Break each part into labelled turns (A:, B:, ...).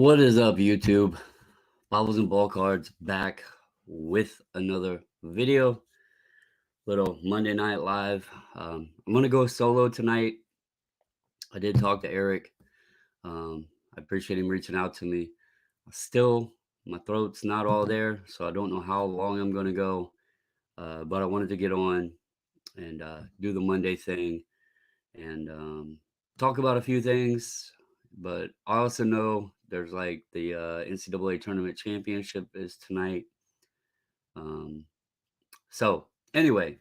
A: What is up, YouTube? Bobbles and Ball Cards back with another video. Little Monday Night Live. I'm gonna go solo tonight. I did talk to Eric. I appreciate him reaching out to me. Still, my throat's not all there, so I don't know how long I'm gonna go. But I wanted to get on and do the Monday thing and talk about a few things. But I also know there's like the NCAA tournament championship is tonight. Um, so anyway,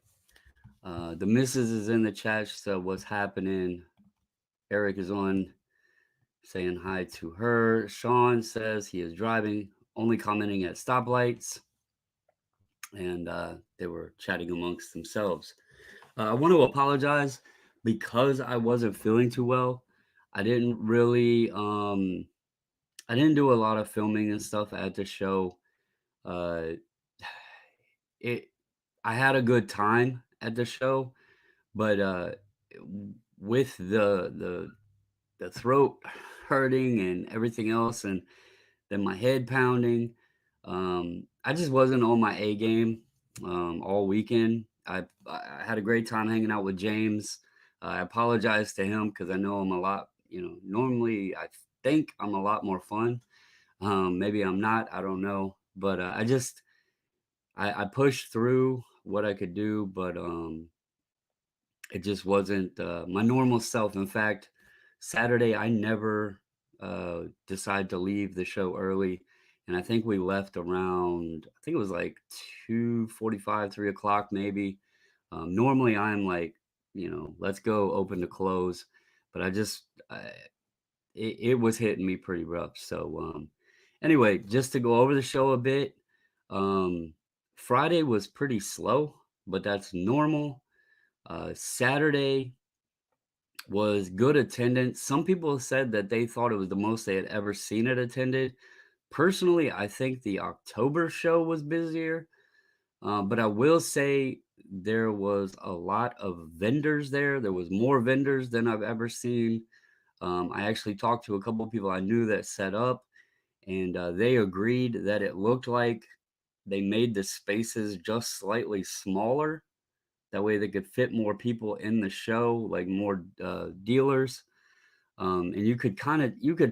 A: the missus is in the chat. She said, "What's happening?" Eric is on saying hi to her. Sean says he is driving, only commenting at stoplights, and they were chatting amongst themselves. I want to apologize because I wasn't feeling too well. I didn't really, I didn't do a lot of filming and stuff at the show. Uh, it, I had a good time at the show, but with the throat hurting and everything else, and then my head pounding, I just wasn't on my A game all weekend. I had a great time hanging out with James. I apologize to him because I know I'm a lot. Normally I think I'm a lot more fun. Maybe I'm not. I don't know. But I pushed through what I could do, but it just wasn't my normal self. In fact, Saturday I never decided to leave the show early, and I think we left around. I think it was like 2:45, 3 o'clock maybe. Normally I'm like, let's go open to close, but it was hitting me pretty rough. So anyway, just to go over the show a bit, um, Friday was pretty slow, but that's normal. Saturday was good attendance. Some people said that they thought it was the most they had ever seen it attended. Personally, I think the October show was busier, but I will say there was a lot of vendors there. There was more vendors than I've ever seen. I actually talked to a couple of people I knew that set up, and they agreed that it looked like they made the spaces just slightly smaller. That way they could fit more people in the show, like more dealers. And you could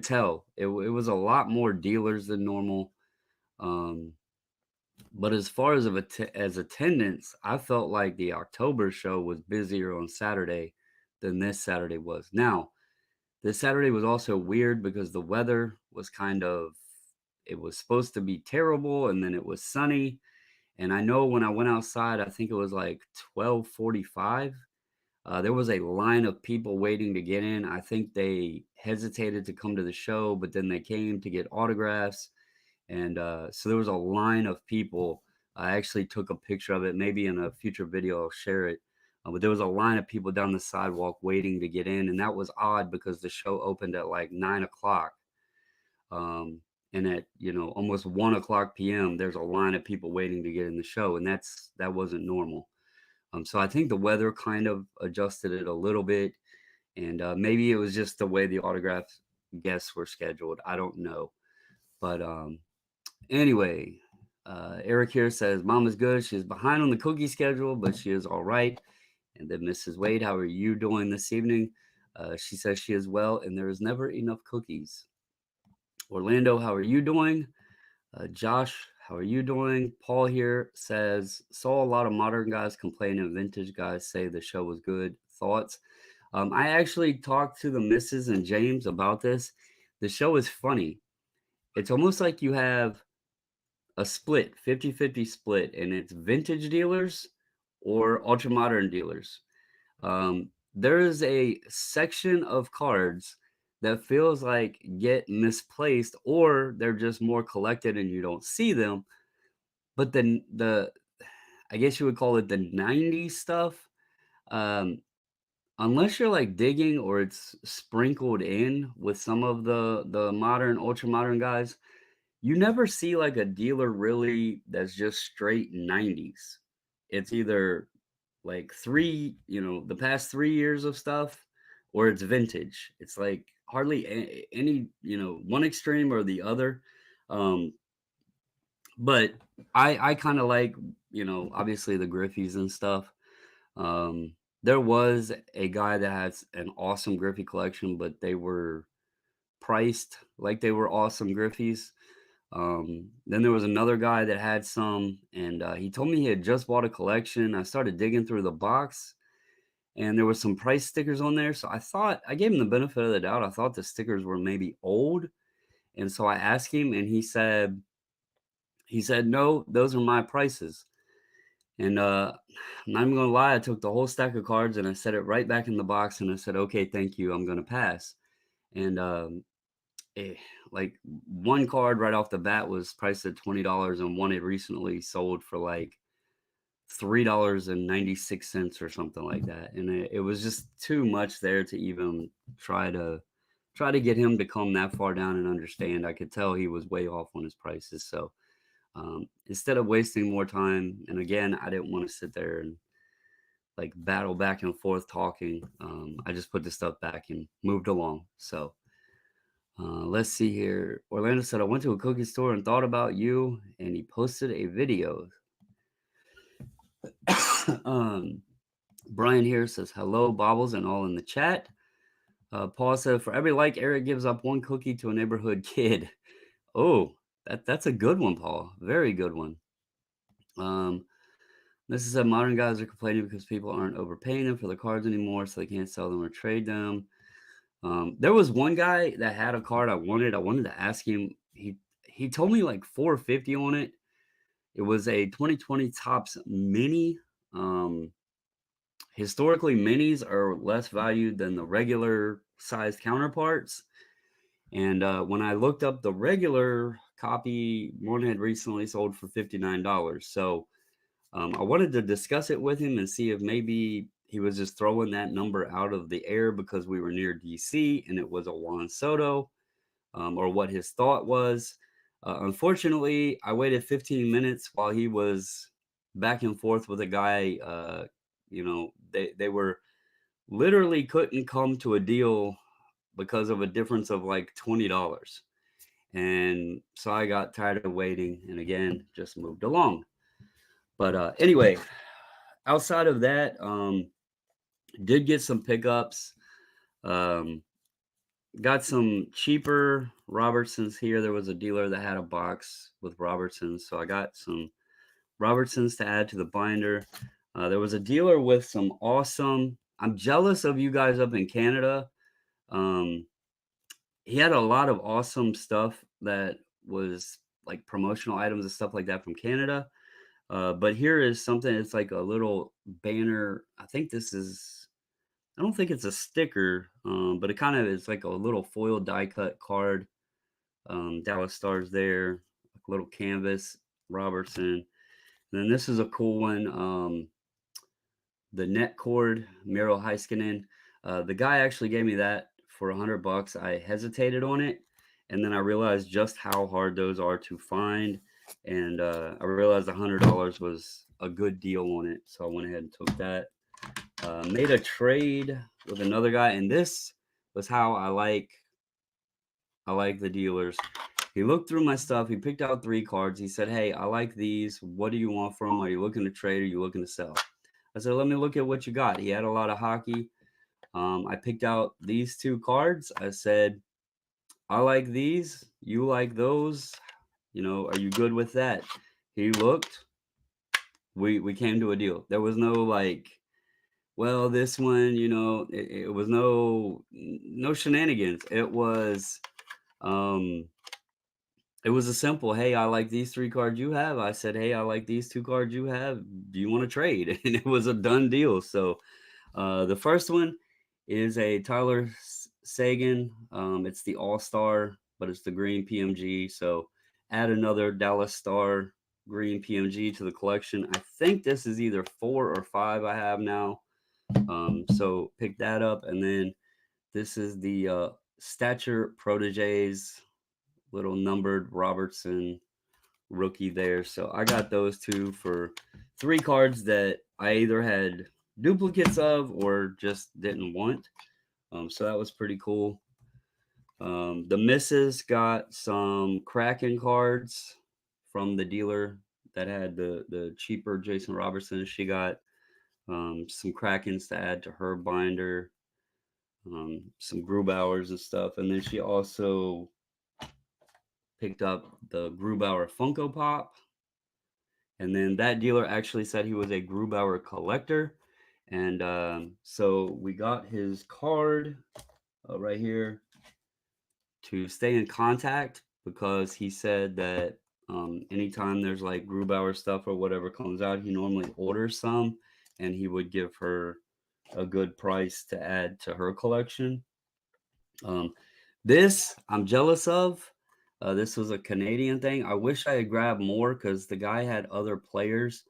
A: tell it was a lot more dealers than normal. Um, but as far as attendance, I felt like the October show was busier on Saturday than this Saturday was. Now, this Saturday was also weird because the weather was it was supposed to be terrible, and then it was sunny. And I know when I went outside, I think it was like 12:45. There was a line of people waiting to get in. I think they hesitated to come to the show, but then they came to get autographs. And so there was a line of people. I actually took a picture of it. Maybe in a future video, I'll share it. But there was a line of people down the sidewalk waiting to get in. And that was odd because the show opened at like 9 o'clock. Um, and at, almost 1 o'clock p.m., there's a line of people waiting to get in the show. And that wasn't normal. So I think the weather kind of adjusted it a little bit, and maybe it was just the way the autograph guests were scheduled. I don't know, but anyway, Eric here says Mom is good. She's behind on the cookie schedule, but she is all right. And then Mrs. Wade, how are you doing this evening? She says she is well, and there is never enough cookies. Orlando, how are you doing? Josh, how are you doing? Paul here says, saw a lot of modern guys complain and vintage guys say the show was good. Thoughts? I actually talked to the missus and James about this. The show is funny. It's almost like you have a split, 50-50 split, and it's vintage dealers or ultra modern dealers. There is a section of cards that feels like get misplaced, or they're just more collected and you don't see them. But then I guess you would call it the 90s stuff. Um, unless you're like digging or it's sprinkled in with some of the modern, ultra modern guys, you never see like a dealer really that's just straight 90s. It's either like the past 3 years of stuff, or it's vintage. It's like hardly any, one extreme or the other. Um, but I kind of like, obviously the Griffies and stuff. Um, there was a guy that has an awesome Griffey collection, but they were priced like they were awesome Griffies. Then there was another guy that had some, and he told me he had just bought a collection. I started digging through the box, and there was some price stickers on there. So I gave him the benefit of the doubt. I thought the stickers were maybe old, and so I asked him, and he said no, those are my prices. And I'm not even gonna lie, I took the whole stack of cards and I set it right back in the box, and I said, okay, thank you, I'm gonna pass. And eh, like one card right off the bat was priced at $20, and one had recently sold for like $3.96 or something like that. And it was just too much there to even try to get him to come that far down and understand. I could tell he was way off on his prices. So instead of wasting more time, and again, I didn't want to sit there and like battle back and forth talking. I just put the stuff back and moved along. So let's see here. Orlando said, I went to a cookie store and thought about you, and he posted a video. um, Brian here says, hello, Bobbles, and all in the chat. Paul said, for every like, Eric gives up one cookie to a neighborhood kid. Oh, that's a good one, Paul. Very good one. This is said, modern guys are complaining because people aren't overpaying them for the cards anymore, so they can't sell them or trade them. There was one guy that had a card I wanted. I wanted to ask him. He told me like 450 on it. It was a 2020 Topps Mini. Um, Historically, minis are less valued than the regular sized counterparts. And when I looked up the regular copy, one had recently sold for $59. So I wanted to discuss it with him and see if maybe he was just throwing that number out of the air because we were near DC and it was a Juan Soto, or what his thought was. Unfortunately, I waited 15 minutes while he was back and forth with a guy. They were literally couldn't come to a deal because of a difference of like $20. And so I got tired of waiting and again just moved along. But anyway, outside of that, did get some pickups. Um, got some cheaper Robertsons here. There was a dealer that had a box with Robertsons, so I got some Robertsons to add to the binder. There was a dealer with some awesome. I'm jealous of you guys up in Canada. Um, he had a lot of awesome stuff that was like promotional items and stuff like that from Canada. But here is something. It's like a little banner. I think this is. I don't think it's a sticker, but it kind of is like a little foil die cut card. Dallas Stars there, a little canvas, Robertson. And then this is a cool one. The net cord, Miro Heiskanen. The guy actually gave me that for $100. I hesitated on it, and then I realized just how hard those are to find. And I realized $100 was a good deal on it, so I went ahead and took that. Made a trade with another guy, and this was how I like the dealers. He looked through my stuff. He picked out 3 cards. He said, hey, I like these. What do you want from them? Are you looking to trade? Or are you looking to sell? I said, let me look at what you got. He had a lot of hockey. I picked out these 2 cards. I said, I like these. You like those. Are you good with that? He looked. We came to a deal. There was no like, well, this one, it was no shenanigans. Um, it was a simple, hey, I like these 3 cards you have. I said, hey, I like these 2 cards you have. Do you want to trade? And it was a done deal. So the first one is a Tyler Sagan. It's the All-Star, but it's the green PMG. So add another Dallas Star green PMG to the collection. I think this is either 4 or 5 I have now. So pick that up. And then this is the Stature Proteges, little numbered Robertson rookie there. So I got those 2 for 3 cards that I either had duplicates of or just didn't want. So that was pretty cool. The missus got some Kraken cards from the dealer that had the cheaper Jason Robertson. She got some Krakens to add to her binder, some Grubauers and stuff, and then she also picked up the Grubauer Funko Pop. And then that dealer actually said he was a Grubauer collector, and so we got his card right here to stay in contact because he said that anytime there's like Grubauer stuff or whatever comes out, he normally orders some and he would give her a good price to add to her collection. Um, this I'm jealous of. This was a Canadian thing. I wish I had grabbed more because the guy had other players,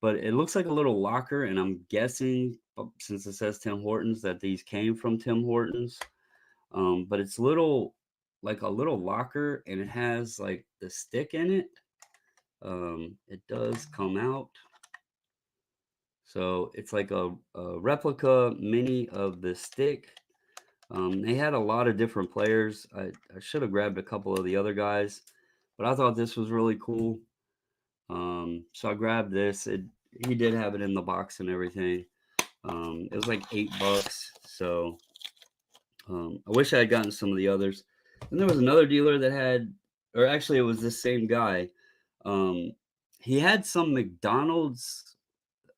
A: but it looks like a little locker, and I'm guessing since it says Tim Hortons that these came from Tim Hortons. But it's little, like a little locker, and it has like the stick in it. It does come out. So it's like a replica mini of the stick. They had a lot of different players. I should have grabbed a couple of the other guys, but I thought this was really cool. So I grabbed this. He did have it in the box and everything. It was like $8. So I wish I had gotten some of the others. And there was another dealer that had, or actually, it was the same guy. Um, he had some McDonald's.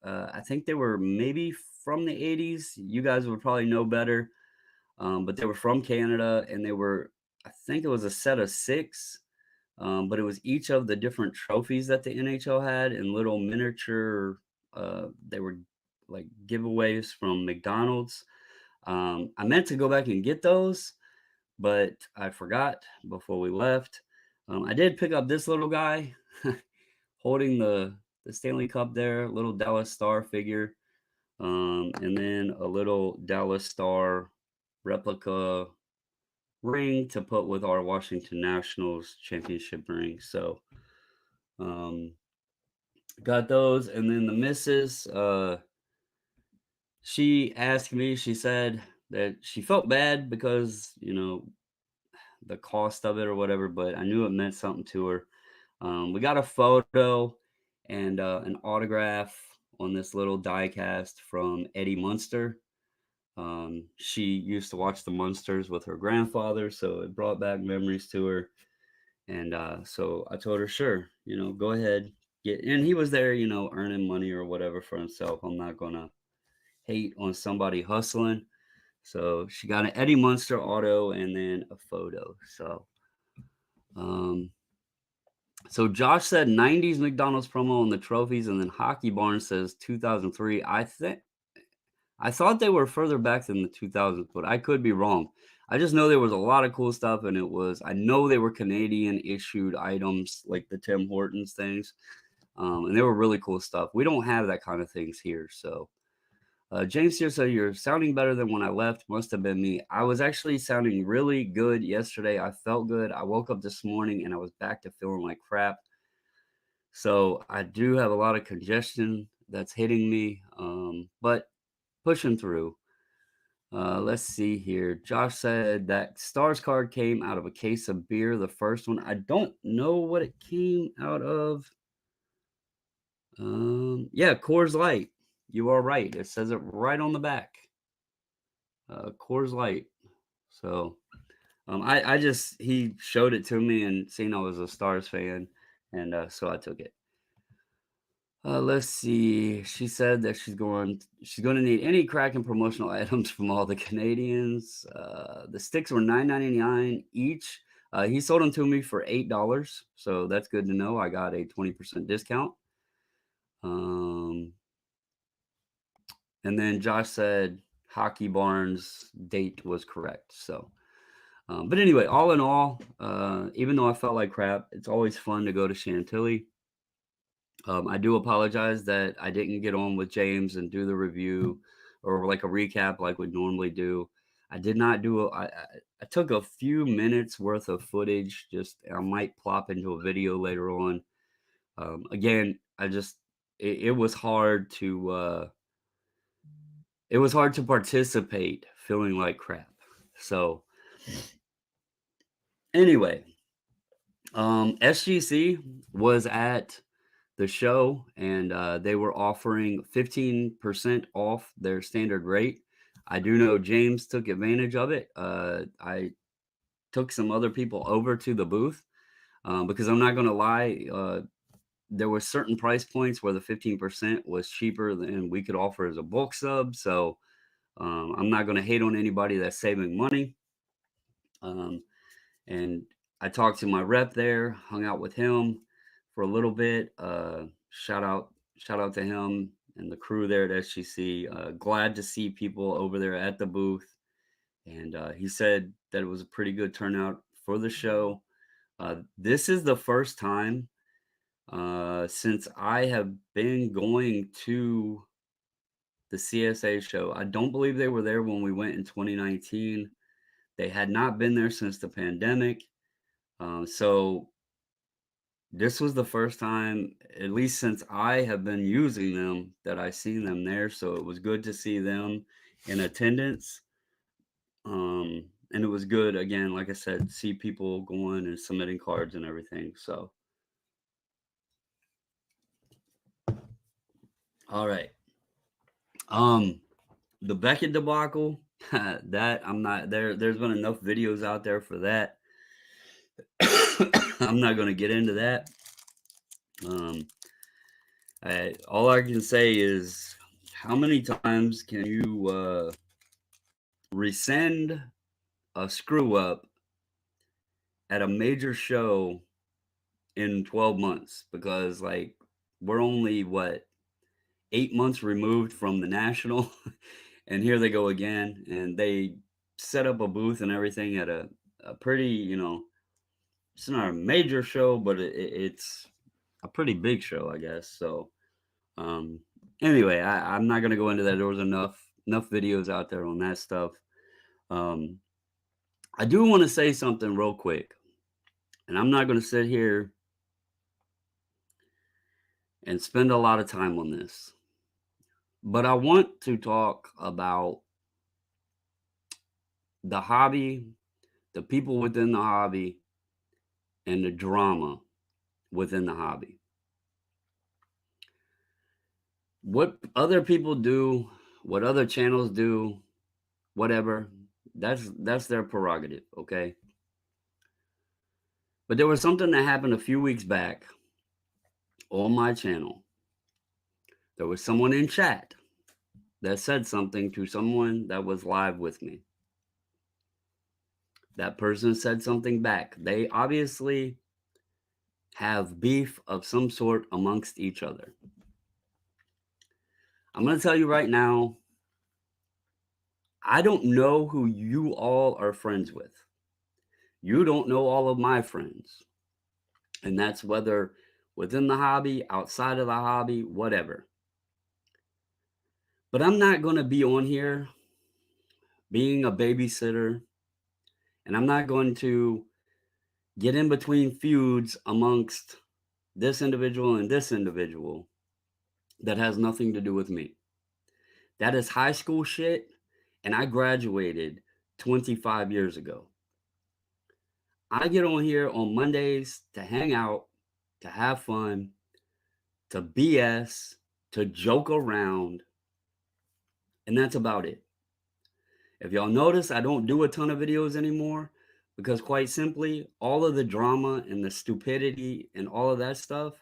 A: I think they were maybe from the 80s. You guys would probably know better. But they were from Canada, and they were, I think it was a set of six. But it was each of the different trophies that the NHL had in little miniature. They were like giveaways from McDonald's. I meant to go back and get those, but I forgot before we left. I did pick up this little guy holding the Stanley Cup there, little Dallas Star figure, and then a little Dallas Star replica ring to put with our Washington Nationals championship ring. So um, got those, and then the missus, she asked me. She said that she felt bad because the cost of it or whatever, but I knew it meant something to her. We got a photo and an autograph on this little die cast from Eddie Munster. She used to watch the Munsters with her grandfather, so it brought back memories to her. And so I told her, sure, go ahead, get. And he was there, earning money or whatever for himself. I'm not gonna hate on somebody hustling. So she got an Eddie Munster auto and then a photo. Um, so Josh said 90s McDonald's promo on the trophies, and then Hockey Barn says 2003. I thought they were further back than the 2000s, but I could be wrong. I just know there was a lot of cool stuff, and I know they were Canadian issued items like the Tim Hortons things, and they were really cool stuff. We don't have that kind of things here. So James here said, you're sounding better than when I left. Must have been me. I was actually sounding really good yesterday. I felt good. I woke up this morning and I was back to feeling like crap. So I do have a lot of congestion that's hitting me, but pushing through. Let's see here. Josh said that Stars card came out of a case of beer, the first one. I don't know what it came out of. Yeah, Coors Light. You are right. It says it right on the back. Coors Light. So I just, he showed it to me and seen I was a Stars fan, and so I took it. Let's see. She said that she's going to need any Kraken promotional items from all the Canadians. The sticks were $9.99 each. He sold them to me for $8, so that's good to know. I got a 20% discount. And then Josh said Hockey Barn's date was correct. So, but anyway, all in all, even though I felt like crap, it's always fun to go to Chantilly. I do apologize that I didn't get on with James and do the review or like a recap like we normally do. I did not do I took a few minutes worth of footage. Just I might plop into a video later on. Again, it was hard to participate feeling like crap. So Anyway, SGC was at the show, and they were offering 15% off their standard rate. I do know James took advantage of it. I took some other people over to the booth because I'm not going to lie. There were certain price points where the 15% was cheaper than we could offer as a bulk sub. So I'm not going to hate on anybody that's saving money. Um, and I talked to my rep there, hung out with him for a little bit. Shout out to him and the crew there at SGC. Glad to see people over there at the booth, and he said that it was a pretty good turnout for the show. This is the first time since I have been going to the CSA show. I don't believe they were there when we went in 2019. They had not been there since the pandemic. So this was the first time, at least since I have been using them, that I seen them there. So it was good to see them in attendance. And it was good again, like I said, see people going and submitting cards and everything. So all right. Um the Beckett debacle, that I'm not there. There's been enough videos out there for that. I'm not gonna get into that. Um all I can say is, how many times can you rescind a screw up at a major show in 12 months? Because, like, we're only, what, 8 months removed from the national, and here they go again. And they set up a booth and everything at a pretty, it's not a major show, but it's a pretty big show, I guess. So, um, anyway, I'm not gonna go into that. There was enough videos out there on that stuff. Um, I do want to say something real quick, and I'm not gonna sit here and spend a lot of time on this, but I want to talk about the hobby, the people within the hobby, and the drama within the hobby. What other people do, what other channels do, whatever, that's their prerogative, okay? But there was something that happened a few weeks back on my channel. There was someone in chat that said something to someone that was live with me. That person said something back. They obviously have beef of some sort amongst each other. I'm going to tell you right now, I don't know who you all are friends with. You don't know all of my friends. And that's whether within the hobby, outside of the hobby, whatever. But I'm not going to be on here being a babysitter, and I'm not going to get in between feuds amongst this individual and this individual that has nothing to do with me. That is high school shit, and I graduated 25 years ago. I get on here on Mondays to hang out, to have fun, to BS, to joke around, and that's about it. If y'all notice, I don't do a ton of videos anymore because, quite simply, all of the drama and the stupidity and all of that stuff,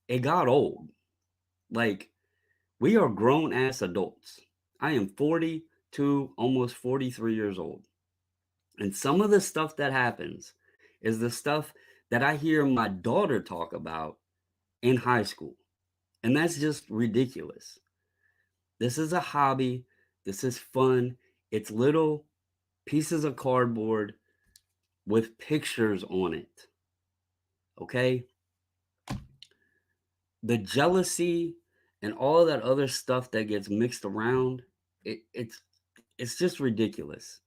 A: it got old. Like, we are grown ass adults. I am 42, almost 43 years old. And some of the stuff that happens is the stuff that I hear my daughter talk about in high school. And that's just ridiculous. This is a hobby. This is fun. It's little pieces of cardboard with pictures on it. Okay? The jealousy and all of that other stuff that gets mixed around, it's just ridiculous.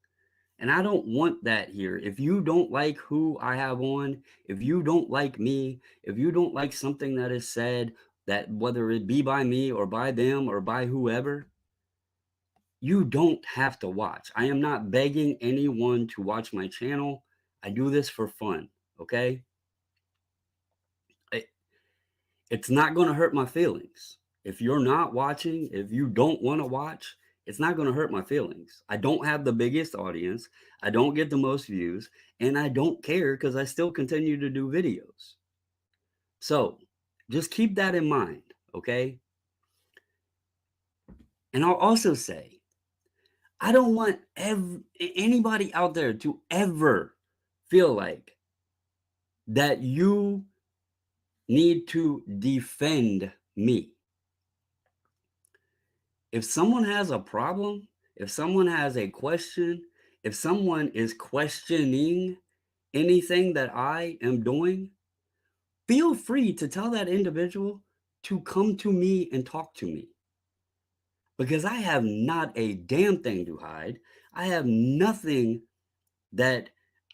A: And I don't want that here. If you don't like who I have on, if you don't like me, if you don't like something that is said, that whether it be by me or by them or by whoever, you don't have to watch. I am not begging anyone to watch my channel. I do this for fun. Okay. It, it's not going to hurt my feelings. If you're not watching, if you don't want to watch, it's not going to hurt my feelings. I don't have the biggest audience. I don't get the most views, and I don't care because I still continue to do videos. So just keep that in mind. Okay. And I'll also say, I don't want anybody out there to ever feel like that you need to defend me. If someone has a problem, if someone has a question, if someone is questioning anything that I am doing, feel free to tell that individual to come to me and talk to me, because I have not a damn thing to hide. I have nothing that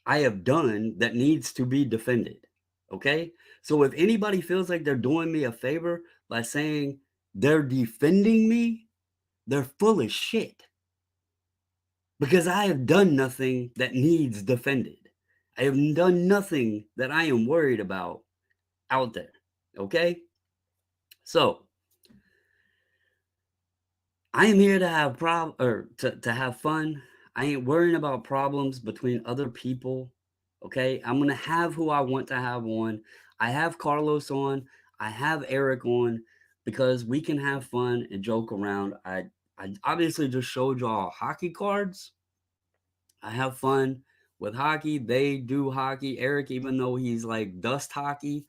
A: I have done that needs to be defended. Okay. So if anybody feels like they're doing me a favor by saying they're defending me, they're full of shit, because I have done nothing that needs defended. I have done nothing that I am worried about out there. Okay. So I am here to have to have fun. I ain't worrying about problems between other people. Okay. I'm gonna have who I want to have on. I have Carlos on. I have Eric on because we can have fun and joke around. I obviously just showed y'all hockey cards. I have fun with hockey. They do hockey. Eric, even though he's like dust hockey,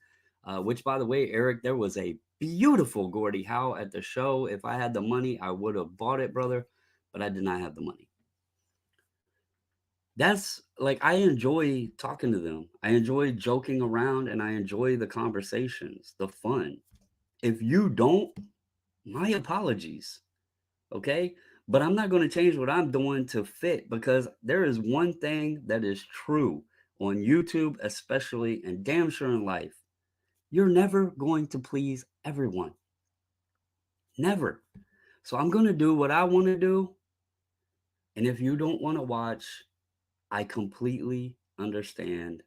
A: which by the way, Eric, there was a beautiful Gordie Howe at the show. If I had the money, I would have bought it, brother, but I did not have the money. That's like, I enjoy talking to them. I enjoy joking around and I enjoy the conversations, the fun. If you don't, my apologies. Okay. But I'm not going to change what I'm doing to fit, because there is one thing that is true on YouTube, especially, and damn sure in life. You're never going to please everyone. Never. So I'm going to do what I want to do. And if you don't want to watch, I completely understand.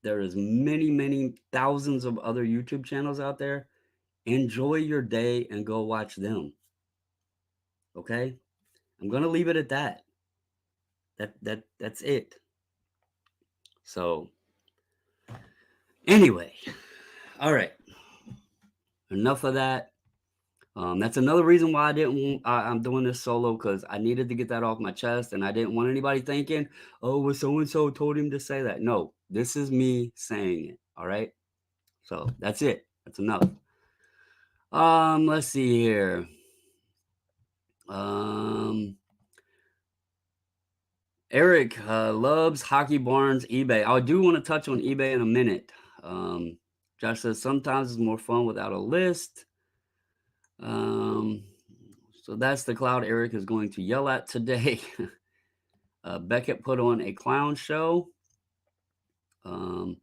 A: There is many, many thousands of other YouTube channels out there. Enjoy your day and go watch them. Okay? I'm going to leave it at that. That's it. So anyway, all right. Enough of that. That's another reason why I'm doing this solo, because I needed to get that off my chest, and I didn't want anybody thinking, "Oh, well, so and so told him to say that." No, this is me saying it. All right. So that's it. That's enough. Let's see here. Um, Eric loves Hockey Barnes eBay. I do want to touch on eBay in a minute. Um, Josh says sometimes it's more fun without a list. Um, so that's the cloud Eric is going to yell at today. Beckett put on a clown show. Um,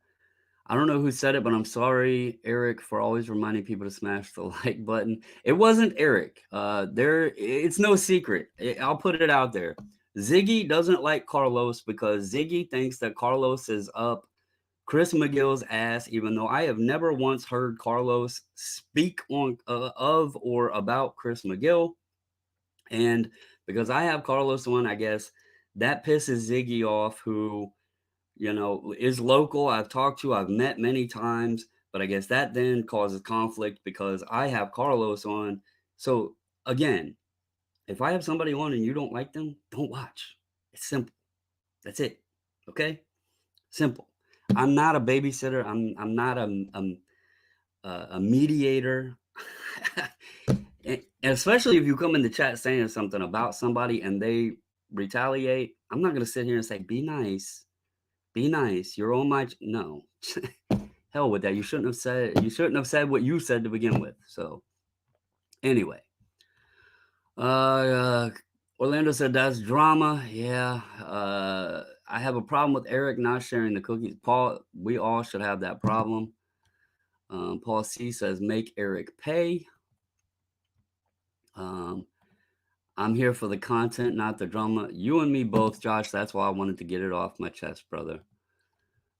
A: I don't know who said it, but I'm sorry, Eric, for always reminding people to smash the like button. It wasn't Eric. It's no secret. I'll put it out there. Ziggy doesn't like Carlos because Ziggy thinks that Carlos is up Chris McGill's ass, even though I have never once heard Carlos speak on of or about Chris McGill. And because I have Carlos on, I guess that pisses Ziggy off, who, is local. I've talked to, I've met many times, but I guess that then causes conflict because I have Carlos on. So again, if I have somebody on and you don't like them, don't watch. It's simple. That's it. Okay? Simple. I'm not a babysitter. I'm not a mediator. And especially if you come in the chat saying something about somebody and they retaliate, I'm not going to sit here and say, be nice. Be nice. You're on my no. Hell with that. You shouldn't have said what you said to begin with. So anyway. Orlando said that's drama. Yeah. I have a problem with Eric not sharing the cookies. Paul, we all should have that problem. Paul C says make Eric pay. I'm here for the content, not the drama. You and me both, Josh. That's why I wanted to get it off my chest, brother.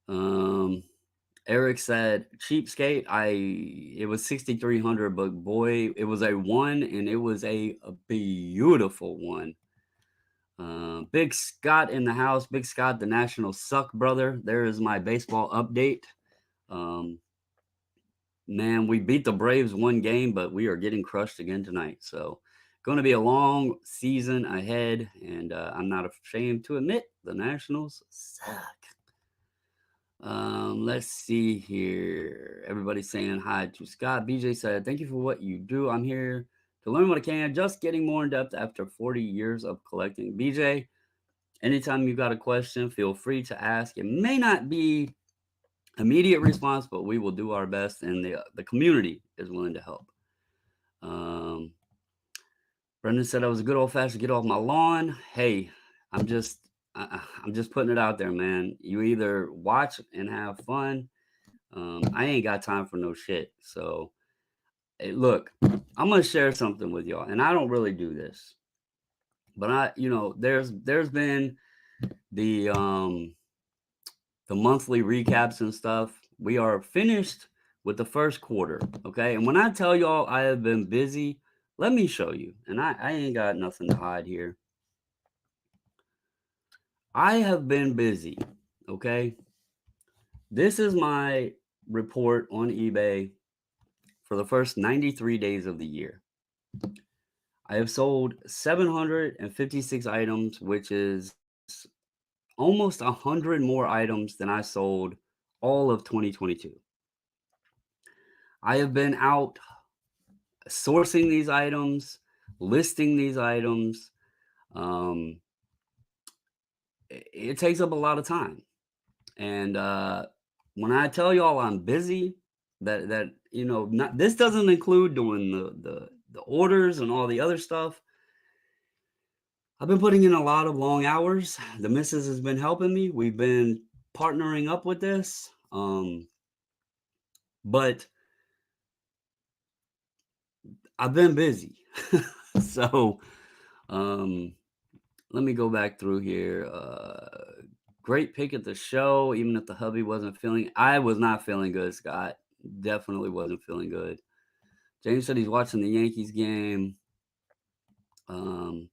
A: Um, Eric said, "Cheapskate, it was 6,300, but boy, it was a one, and it was a beautiful one." Big Scott in the house. Big Scott, the National Suck brother. There is my baseball update. Um, man, we beat the Braves one game, but we are getting crushed again tonight. So, going to be a long season ahead, and I'm not ashamed to admit the Nationals suck. Let's see here. Everybody's saying hi to Scott. BJ said, "Thank you for what you do. I'm here to learn what I can, just getting more in depth after 40 years of collecting." BJ, anytime you got a question, feel free to ask. It may not be immediate response, but we will do our best, and the community is willing to help. Um, Brendan said I was a good old fashioned get off my lawn. Hey, I'm just I'm just putting it out there, man. You either watch and have fun. I ain't got time for no shit. So, hey, look, I'm gonna share something with y'all, and I don't really do this, but there's been the um the monthly recaps and stuff. We are finished with the first quarter, okay? And when I tell y'all I have been busy, let me show you. And I ain't got nothing to hide here. I have been busy, okay? This is my report on eBay for the first 93 days of the year. I have sold 756 items, which is almost 100 more items than I sold all of 2022. I have been out sourcing these items, listing these items. Um, it takes up a lot of time. And when I tell y'all I'm busy, not this doesn't include doing the orders and all the other stuff. I've been putting in a lot of long hours. The missus has been helping me. We've been partnering up with this. But I've been busy. So um let me go back through here. Great pick at the show, even if the hubby wasn't feeling. I was not feeling good, Scott. Definitely wasn't feeling good. James said he's watching the Yankees game. Um,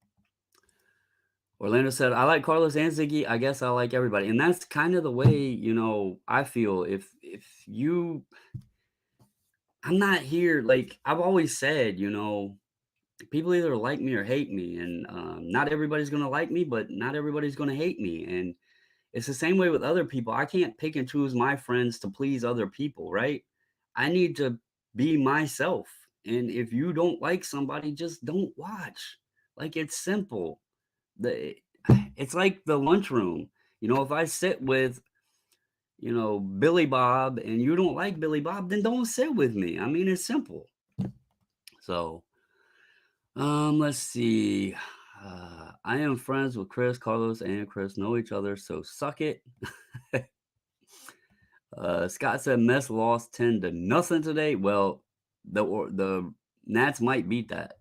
A: Orlando said, "I like Carlos and Ziggy. I guess I like everybody," and that's kind of the way I feel. If you, I'm not here. Like I've always said, people either like me or hate me, and not everybody's gonna like me, but not everybody's gonna hate me, and it's the same way with other people. I can't pick and choose my friends to please other people, right? I need to be myself. And if you don't like somebody, just don't watch. Like it's simple. The it's like the lunchroom. If I sit with, Billy Bob and you don't like Billy Bob, then don't sit with me. I mean, it's simple. So, let's see. I am friends with Chris, Carlos, and Chris know each other, so suck it. Scott said Mets lost 10-0 today. Well, the Nats might beat that.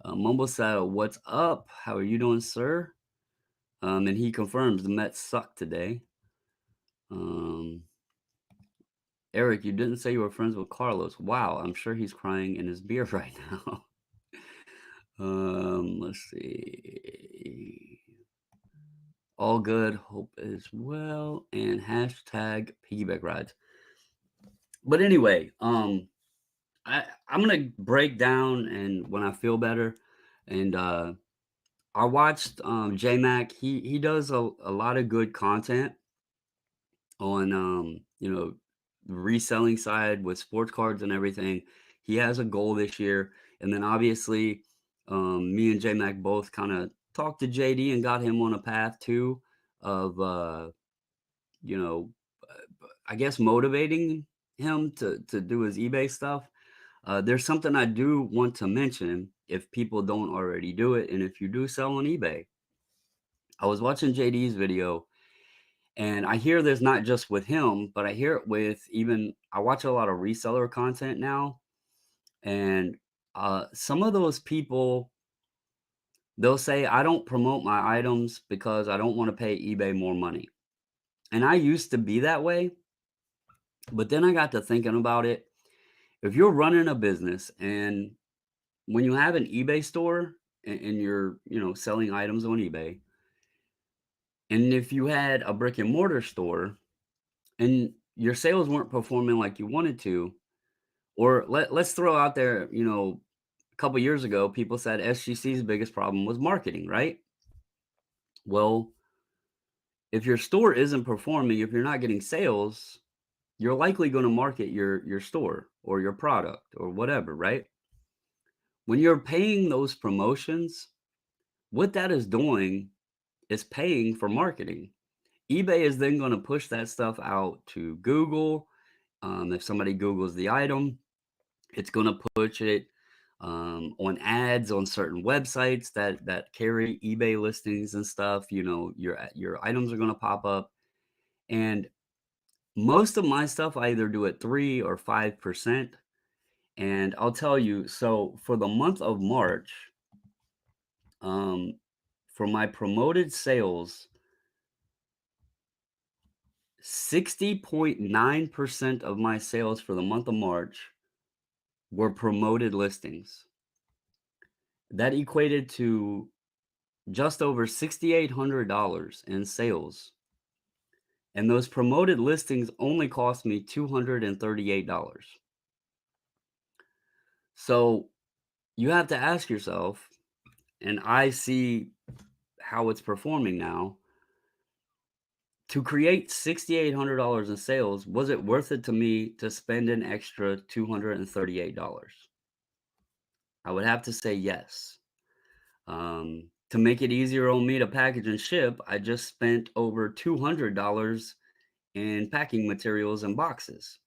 A: Mumble said, "What's up? How are you doing, sir?" And he confirms the Mets suck today. Um, Eric, you didn't say you were friends with Carlos. Wow, I'm sure he's crying in his beer right now. Let's see. All good. Hope as well. And hashtag piggyback rides. But anyway, I'm gonna break down and when I feel better. And I watched J Mac. He does a lot of good content on the reselling side with sports cards and everything. He has a goal this year, and then obviously me and J Mac both kind of talked to JD and got him on a path too of you know I guess motivating him to do his eBay stuff. There's something I do want to mention if people don't already do it, and if you do sell on eBay. I was watching JD's video, and I hear this not just with him, but I hear it with even I watch a lot of reseller content now, and some of those people they'll say I don't promote my items because I don't want to pay eBay more money. And I used to be that way, but then I got to thinking about it. If you're running a business and when you have an eBay store and you're, selling items on eBay, and if you had a brick and mortar store and your sales weren't performing like you wanted to, or let's throw out there, a couple years ago, people said SGC's biggest problem was marketing, right? Well, if your store isn't performing, if you're not getting sales, you're likely going to market your store or your product or whatever, right? When you're paying those promotions, what that is doing is paying for marketing. eBay is then going to push that stuff out to Google. If somebody Googles the item, it's going to push it on ads on certain websites that carry eBay listings and stuff. Your items are going to pop up, and most of my stuff I either do at 3 or 5%. And I'll tell you, so for the month of March, um, for my promoted sales, 60.9% of my sales for the month of March were promoted listings. That equated to just over $6,800 in sales. And those promoted listings only cost me $238. So you have to ask yourself, and I see how it's performing now. To create $6,800 in sales, was it worth it to me to spend an extra $238? I would have to say yes. To make it easier on me to package and ship, I just spent over $200 in packing materials and boxes.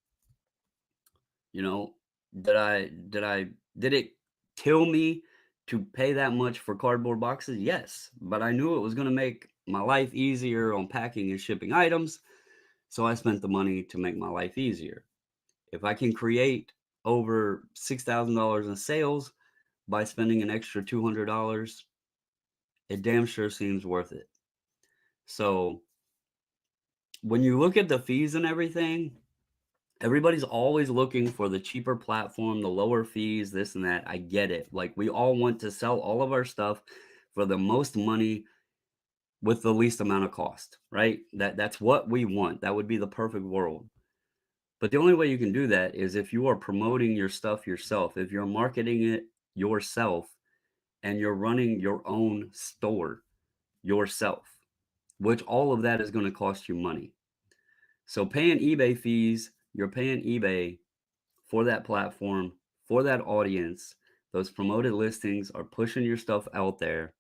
A: You know, did it kill me to pay that much for cardboard boxes? Yes, but I knew it was going to make my life easier on packing and shipping items, so I spent the money to make my life easier. If I can create over $6,000 in sales by spending an extra $200, it damn sure seems worth it. So when you look at the fees and everything, everybody's always looking for the cheaper platform, the lower fees, this and that. I get it. Like, we all want to sell all of our stuff for the most money with the least amount of cost, right? That's what we want. That would be the perfect world. But the only way you can do that is if you are promoting your stuff yourself, if you're marketing it yourself, and you're running your own store yourself, which all of that is going to cost you money. So paying eBay fees, you're paying eBay for that platform, for that audience. Those promoted listings are pushing your stuff out there,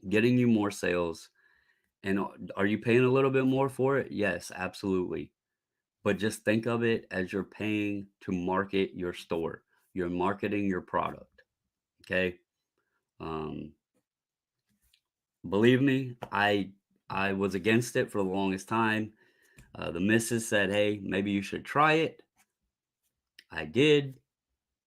A: getting you more sales. And are you paying a little bit more for it? Yes, absolutely. But just think of it as you're paying to market your store. You're marketing your product. Okay. Um, Believe me, I was against it for the longest time. The missus said, "Hey, maybe you should try it." I did,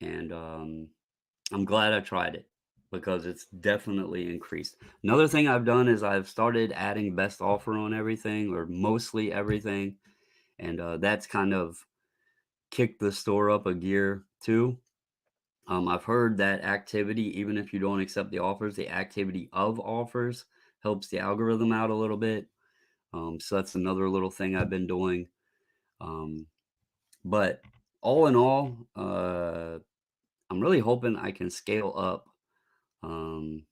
A: and I'm glad I tried it because it's definitely increased. Another thing I've done is I've started adding best offer on everything, or mostly everything, and that's kind of kicked the store up a gear too. I've heard that activity, even if you don't accept the offers, the activity of offers helps the algorithm out a little bit. So that's another little thing I've been doing. Um, but all in all, I'm really hoping I can scale up um,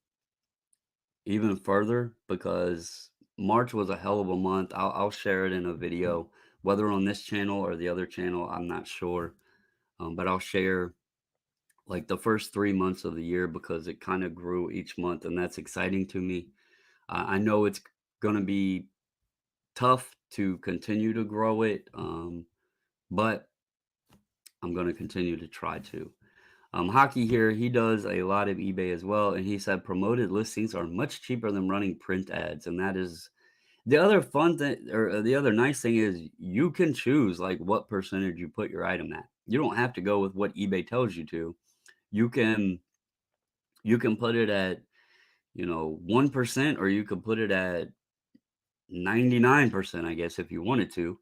A: even further, because March was a hell of a month. I'll share it in a video, whether on this channel or the other channel, I'm not sure. But I'll share like the first 3 months of the year because it kind of grew each month, and that's exciting to me. I know it's going to be tough to continue to grow it, but I'm going to continue to try to. Hockey here, he does a lot of eBay as well, and he said promoted listings are much cheaper than running print ads, and that is the other fun thing, or the other nice thing is you can choose like what percentage you put your item at. You don't have to go with what eBay tells you to. You can put it at 1%, or you could put it at 99%, I guess, if you wanted to.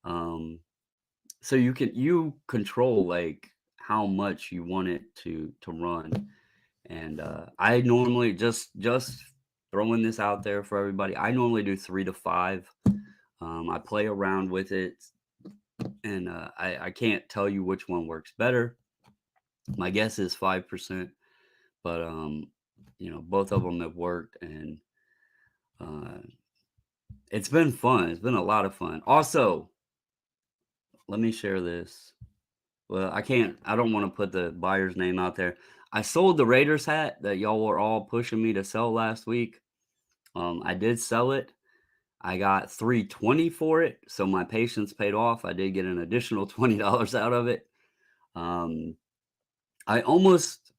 A: Um, so you control like how much you want it to run. And I normally just throwing this out there for everybody. I normally do 3 to 5. I play around with it, and I can't tell you which one works better. My guess is 5%, but both of them have worked, and uh, it's been fun. It's been a lot of fun. Also, let me share this. Well, I can't. I don't want to put the buyer's name out there. I sold the Raiders hat that y'all were all pushing me to sell last week. I did sell it. I got 320 for it, so my patience paid off. I did get an additional $20 out of it. Um, I almost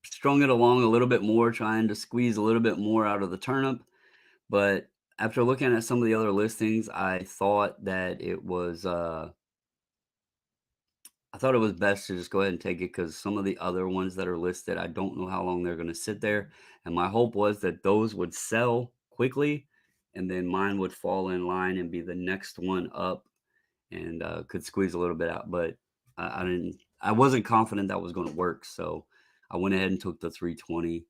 A: strung it along a little bit more, trying to squeeze a little bit more out of the turnip. But after looking at some of the other listings, I thought it was best to just go ahead and take it because some of the other ones that are listed, I don't know how long they're going to sit there. And my hope was that those would sell quickly and then mine would fall in line and be the next one up and could squeeze a little bit out. But I wasn't confident that was going to work. So I went ahead and took the 320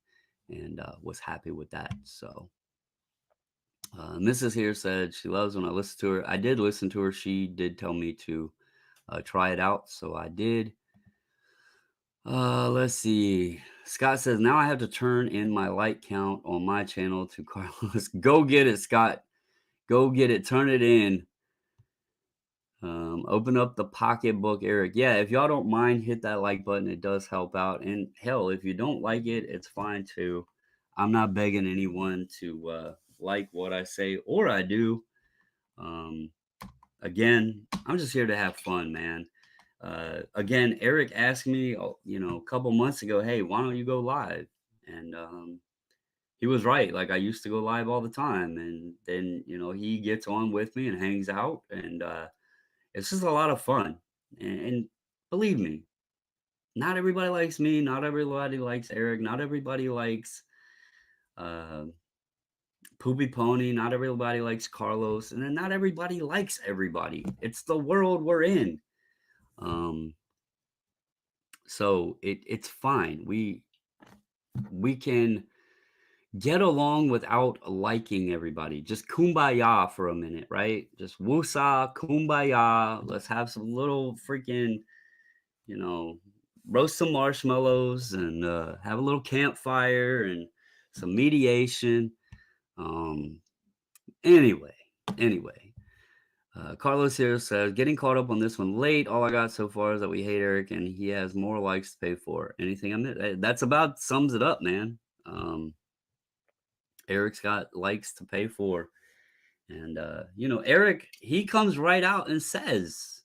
A: and was happy with that. So Mrs. here said she loves when I listen to her. I did listen to her. She did tell me to try it out. So I did. Let's see. Scott says, now I have to turn in my like count on my channel to Carlos. Go get it, Scott. Go get it. Turn it in. Open up the pocketbook, Eric. Yeah, if y'all don't mind, hit that like button. It does help out. And hell, if you don't like it, it's fine too. I'm not begging anyone to like what I say or I do. Um, Again, I'm just here to have fun, man. Again, Eric asked me, a couple months ago, hey, why don't you go live? And he was right. Like I used to go live all the time, and then he gets on with me and hangs out, and it's just a lot of fun. And believe me, not everybody likes me. Not everybody likes Eric. Not everybody likes uh, Poopy Pony. Not everybody likes Carlos, and then not everybody likes everybody. It's the world we're in. Um, so it's fine. We can get along without liking everybody. Just kumbaya for a minute, right? Just woosah, kumbaya. Let's have some little freaking, you know, roast some marshmallows and have a little campfire and some mediation. Um, anyway, anyway. Carlos here says, getting caught up on this one late. All I got so far is that we hate Eric and he has more likes to pay for. Anything I missed? That's about sums it up, man. Eric's got likes to pay for. And, Eric, he comes right out and says,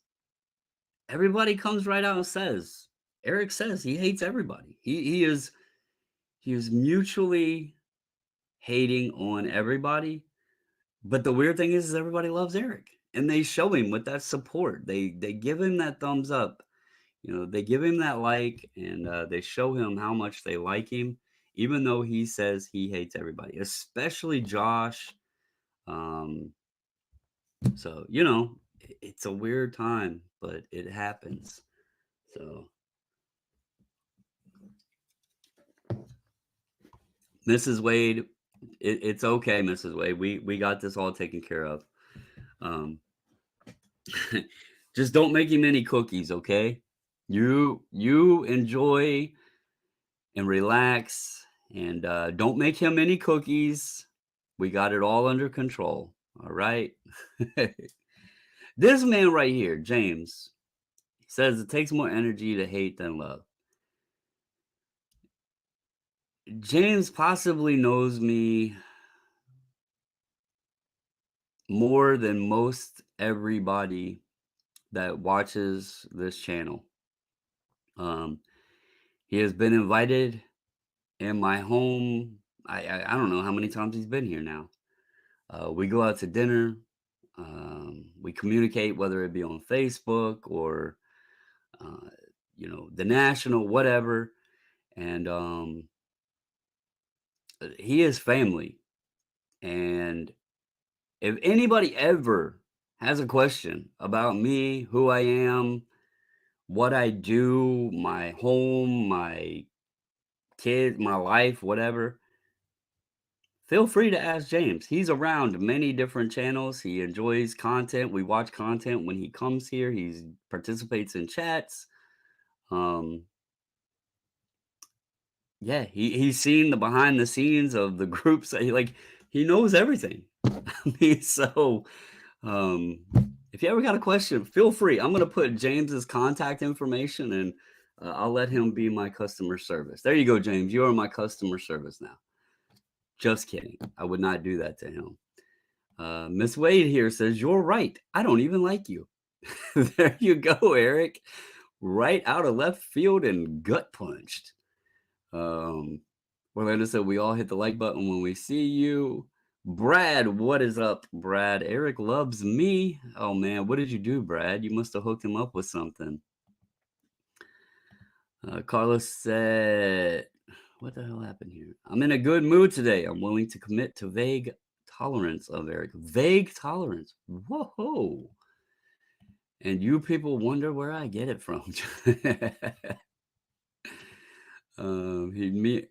A: everybody comes right out and says, Eric says he hates everybody. He is mutually hating on everybody. But the weird thing is everybody loves Eric and they show him with that support. They give him that thumbs up. They give him that like and they show him how much they like him, even though he says he hates everybody, especially Josh. Um, so, it's a weird time, but it happens. So, Mrs. Wade, it's okay, Mrs. Wade. We got this all taken care of. Um, just don't make him any cookies, okay? You enjoy and relax, and don't make him any cookies. We got it all under control. All right. This man right here, James, says it takes more energy to hate than love. James possibly knows me more than most everybody that watches this channel. Um, he has been invited in my home. I don't know how many times he's been here now. We go out to dinner. We communicate, whether it be on Facebook or uh, the national, whatever. And he is family. And If anybody ever has a question about me, who I am, what I do, my home, my kids, my life, whatever, feel free to ask James. He's around many different channels. He enjoys content. We watch content when he comes here. He participates in chats. Um, yeah, he's seen the behind the scenes of the groups that he knows everything. I mean, so um, if you ever got a question, feel free. I'm gonna put James's contact information and I'll let him be my customer service. There you go, James. You are my customer service now. Just kidding. I would not do that to him. Miss Wade here says, "You're right. I don't even like you." There you go, Eric. Right out of left field and gut punched. Um, Orlando said, "We all hit the like button when we see you." Brad, what is up, Brad? Eric loves me. Oh man, what did you do, Brad? You must have hooked him up with something. Carlos said, "What the hell happened here? I'm in a good mood today. I'm willing to commit to vague tolerance of Eric. Vague tolerance. Whoa. And you people wonder where I get it from." He me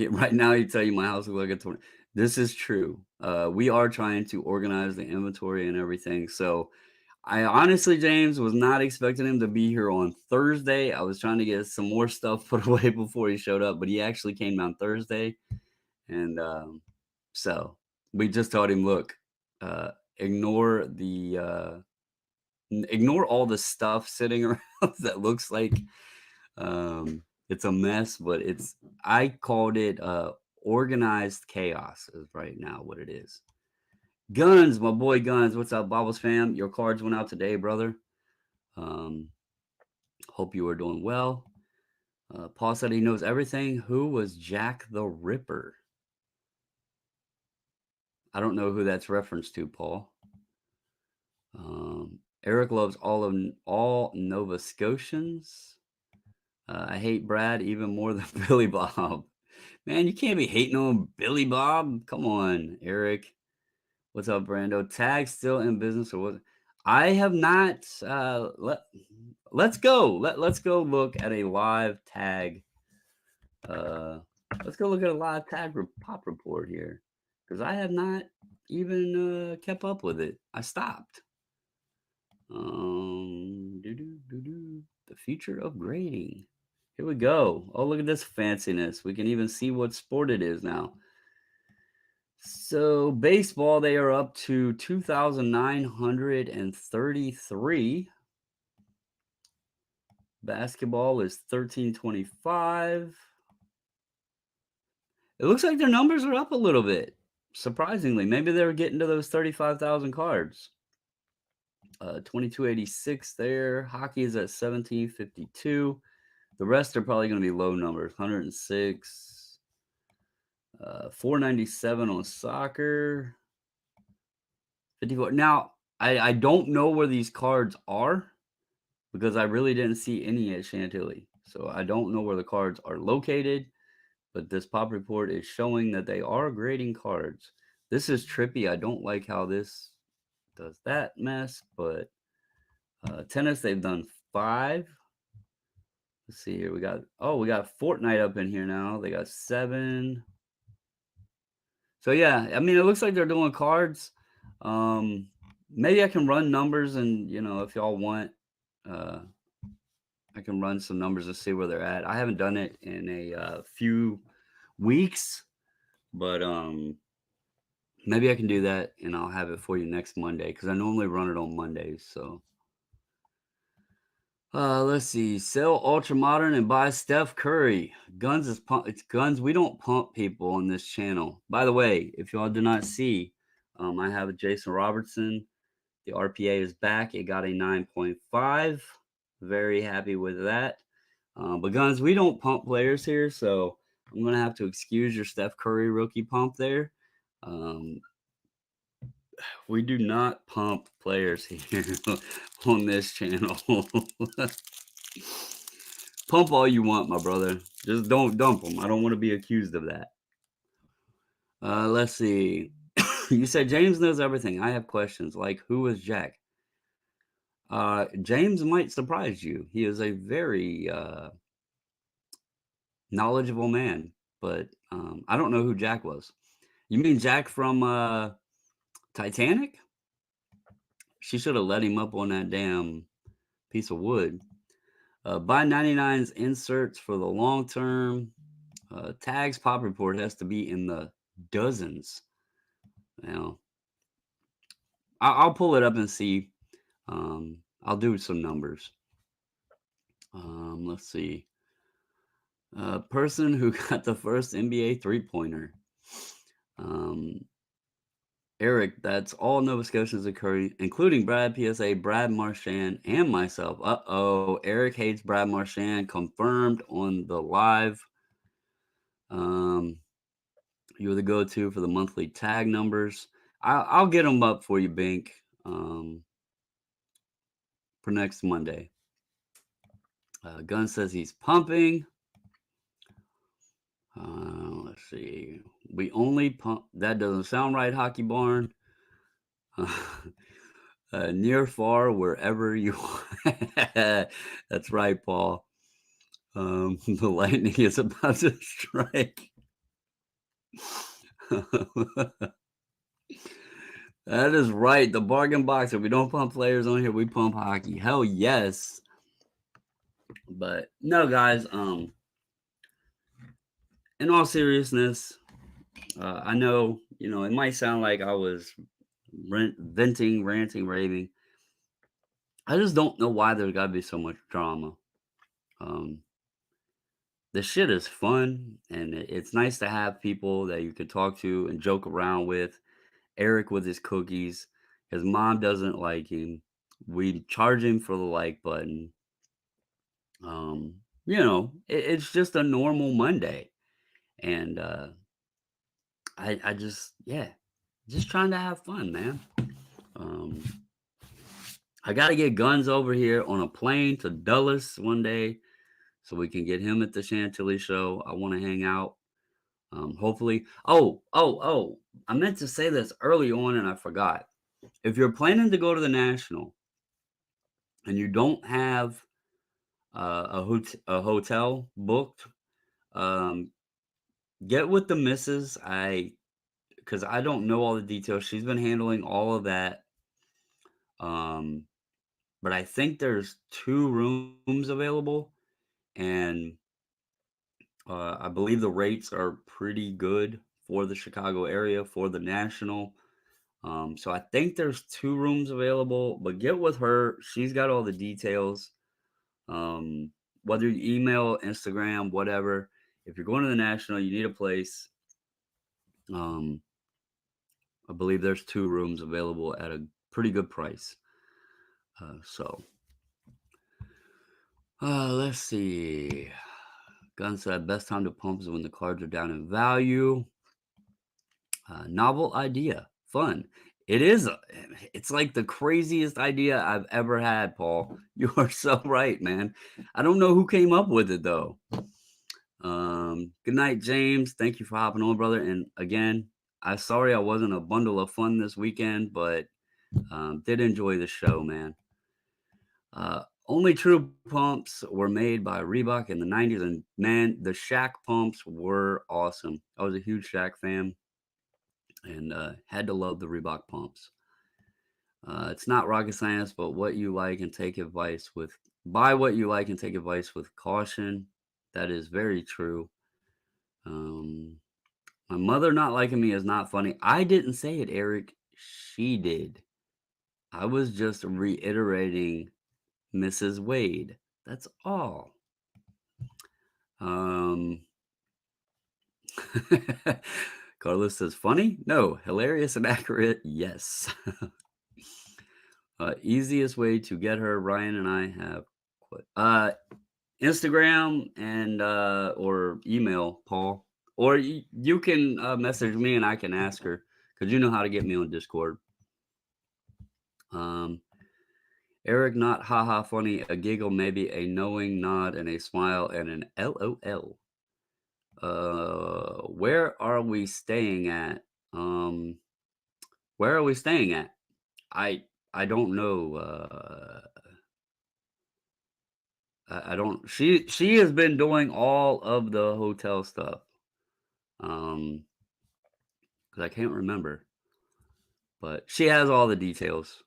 A: right now he tell you my house looks like a tornado. This is true. We are trying to organize the inventory and everything. So I honestly, James, was not expecting him to be here on Thursday. I was trying to get some more stuff put away before he showed up, but he actually came down Thursday. And so we just told him, look, uh, ignore the ignore all the stuff sitting around that looks like it's a mess, but I called it organized chaos is right now what it is. Guns, my boy Guns. What's up, Bobbles fam? Your cards went out today, brother. Um, Hope you are doing well. Paul said he knows everything. Who was Jack the Ripper? I don't know who that's reference to, Paul. Eric loves all Nova Scotians. I hate Brad even more than Billy Bob. Man, you can't be hating on Billy Bob. Come on, Eric. What's up, Brando? Tag still in business or what? I have not. Let's go. Let's go look at a live tag. Let's go look at a live tag pop report here, because I have not even kept up with it. I stopped. The future of grading. Here we go. Oh, look at this fanciness. We can even see what sport it is now. So baseball, they are up to 2,933. Basketball is 1,325. It looks like their numbers are up a little bit. Surprisingly, maybe they're getting to those 35,000 cards. 2286 there. Hockey is at 1752. The rest are probably going to be low numbers. 106. 497 on soccer. 54. Now, I don't know where these cards are because I really didn't see any at Chantilly. So I don't know where the cards are located, but this pop report is showing that they are grading cards. This is trippy. I don't like how this does that mess, but tennis, they've done 5. Let's see here. We got Fortnite up in here now. They got 7. So yeah, I mean, it looks like they're doing cards. Maybe I can run numbers, and if y'all want, I can run some numbers to see where they're at. I haven't done it in a few weeks, but maybe I can do that, and I'll have it for you next Monday because I normally run it on Mondays. So let's see. Sell ultra modern and buy Steph Curry. Guns is pump. It's guns. We don't pump people on this channel. By the way, if y'all do not see, I have a Jason Robertson. The RPA is back. It got a 9.5. Very happy with that. But guns, we don't pump players here, so I'm gonna have to excuse your Steph Curry rookie pump there. We do not pump players here on this channel. Pump all you want, my brother. Just don't dump them. I don't want to be accused of that. Let's see. You said James knows everything. I have questions like who is Jack? James might surprise you. He is a very knowledgeable man, but I don't know who Jack was. You mean Jack from Titanic? She should have let him up on that damn piece of wood. Buy 99's inserts for the long term. Tags pop report has to be in the dozens. Now, I'll pull it up and see. I'll do some numbers. Let's see. Person who got the first NBA three pointer. Um, Eric, that's all Nova Scotians occurring, including Brad, PSA, Brad Marchand, and myself. Uh-oh, Eric hates Brad Marchand, confirmed on the live. Um, you were the go-to for the monthly tag numbers. I'll get them up for you, Bink, for next Monday. Gunn says he's pumping. Let's see. We only pump. That doesn't sound right, Hockey Barn. Near, far, wherever you are. That's right, Paul. The lightning is about to strike. That is right. The bargain box. If we don't pump players on here, we pump hockey. Hell yes. But no, guys. In all seriousness, I know it might sound like I was venting, ranting, raving. I just don't know why there's got to be so much drama. Um, the shit is fun, and it's nice to have people that you can talk to and joke around with. Eric with his cookies. His mom doesn't like him. We charge him for the like button. It's just a normal Monday, and I just just trying to have fun, man. Um, I got to get Guns over here on a plane to Dulles one day so we can get him at the Chantilly show. I want to hang out. Hopefully. Oh. I meant to say this early on and I forgot. If you're planning to go to the National and you don't have a hotel booked, um, get with the missus. Because I don't know all the details. She's been handling all of that. Um, but I think there's 2 rooms available, and I believe the rates are pretty good for the Chicago area for the National. So I think there's 2 rooms available, but get with her. She's got all the details. Um, Whether you email, Instagram, whatever. If you're going to the National, you need a place. Um, I believe there's 2 rooms available at a pretty good price. Let's see. Gun said best time to pump is when the cards are down in value. Novel idea, fun. It is. It's like the craziest idea I've ever had, Paul. You are so right, man. I don't know who came up with it though. Good night, James. Thank you for hopping on, brother. And again, I'm sorry I wasn't a bundle of fun this weekend, but did enjoy the show, man. Only true pumps were made by Reebok in the 90s, and man, the Shaq pumps were awesome. I was a huge Shaq fan and had to love the Reebok pumps. It's not rocket science, but what you like and take advice with. Buy what you like and take advice with caution. That is very true. My mother not liking me is not funny. I didn't say it, Eric. She did. I was just reiterating Mrs. Wade. That's all. Um, Carlos says, funny? No. Hilarious and accurate? Yes. Easiest way to get her, Ryan and I have quit. Instagram and or email Paul, or you can message me and I can ask her because you know how to get me on Discord. Eric, not haha funny, a giggle, maybe a knowing nod and a smile and an LOL. Where are we staying at? Where are we staying at? I don't know. I don't. She has been doing all of the hotel stuff. Um, because I can't remember, but she has all the details.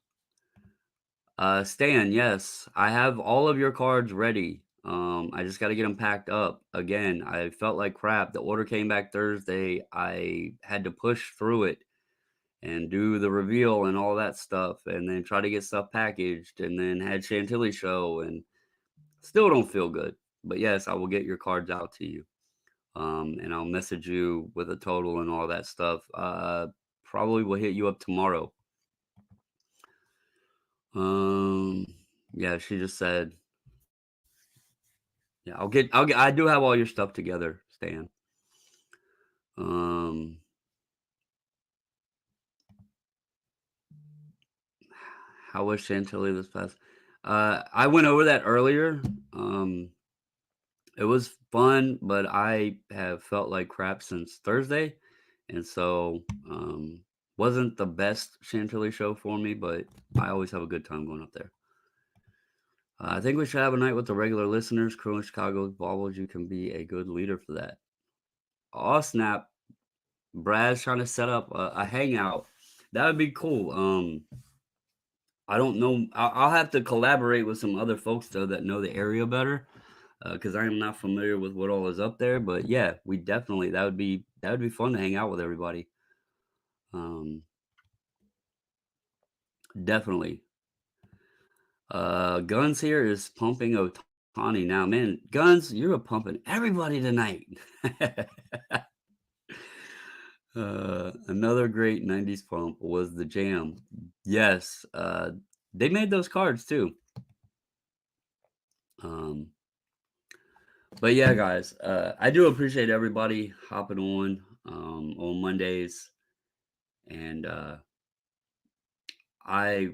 A: Stan, yes, I have all of your cards ready. I just got to get them packed up. Again, I felt like crap. The order came back Thursday. I had to push through it and do the reveal and all that stuff, and then try to get stuff packaged, and then had Chantilly show, and still don't feel good. But yes, I will get your cards out to you. And I'll message you with a total and all that stuff. Probably will hit you up tomorrow. Um, yeah, she just said, yeah, I do have all your stuff together, Stan. Um, how was Chantilly this past? I went over that earlier. Um, it was fun, but I have felt like crap since Thursday, and so wasn't the best Chantilly show for me, but I always have a good time going up there. I think we should have a night with the regular listeners. Crew in Chicago's baubles. You can be a good leader for that. Oh snap! Brad's trying to set up a hangout. That would be cool. I don't know. I'll have to collaborate with some other folks though that know the area better, because I am not familiar with what all is up there. But yeah, we definitely that would be fun to hang out with everybody. Um, Definitely. Guns here is pumping Otani now. Man, Guns, you're pumping everybody tonight. Another great 90s pump was the Jam. Yes, they made those cards too. Um, but yeah, guys, I do appreciate everybody hopping on Mondays, and I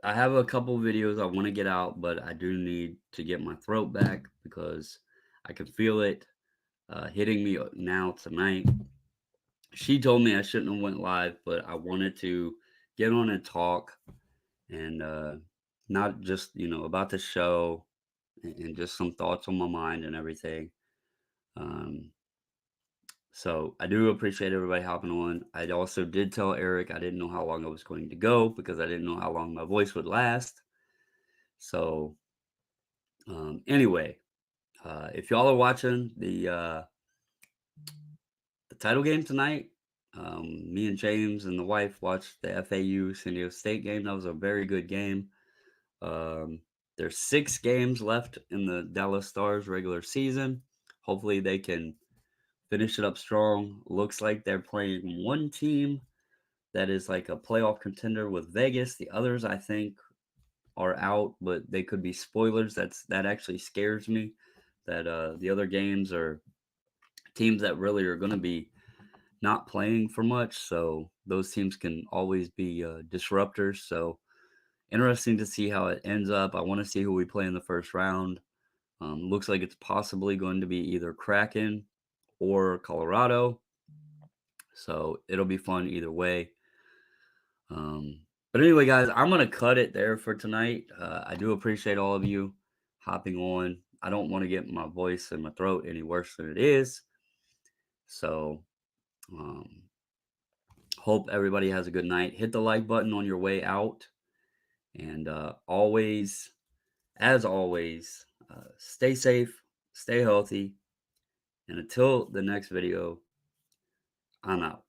A: I have a couple videos I want to get out, but I do need to get my throat back because I can feel it hitting me now tonight. She told me I shouldn't have went live, but I wanted to get on and talk, and not just about the show, and just some thoughts on my mind and everything. Um, so I do appreciate everybody hopping on. I also did tell Eric I didn't know how long I was going to go because I didn't know how long my voice would last. So anyway, if y'all are watching the title game tonight, me and James and the wife watched the FAU San Diego State game. That was a very good game. Um, there's 6 games left in the Dallas Stars regular season. Hopefully they can finish it up strong. Looks like they're playing one team that is like a playoff contender with Vegas. The others, I think, are out, but they could be spoilers. That actually scares me. That the other games are teams that really are going to be not playing for much. So those teams can always be disruptors. So interesting to see how it ends up. I want to see who we play in the first round. Looks like it's possibly going to be either Kraken or Colorado. So it'll be fun either way. But anyway, guys, I'm going to cut it there for tonight. I do appreciate all of you hopping on. I don't want to get my voice and my throat any worse than it is. So, um, hope everybody has a good night. Hit the like button on your way out. And always, as always, stay safe, stay healthy. And until the next video, I'm out.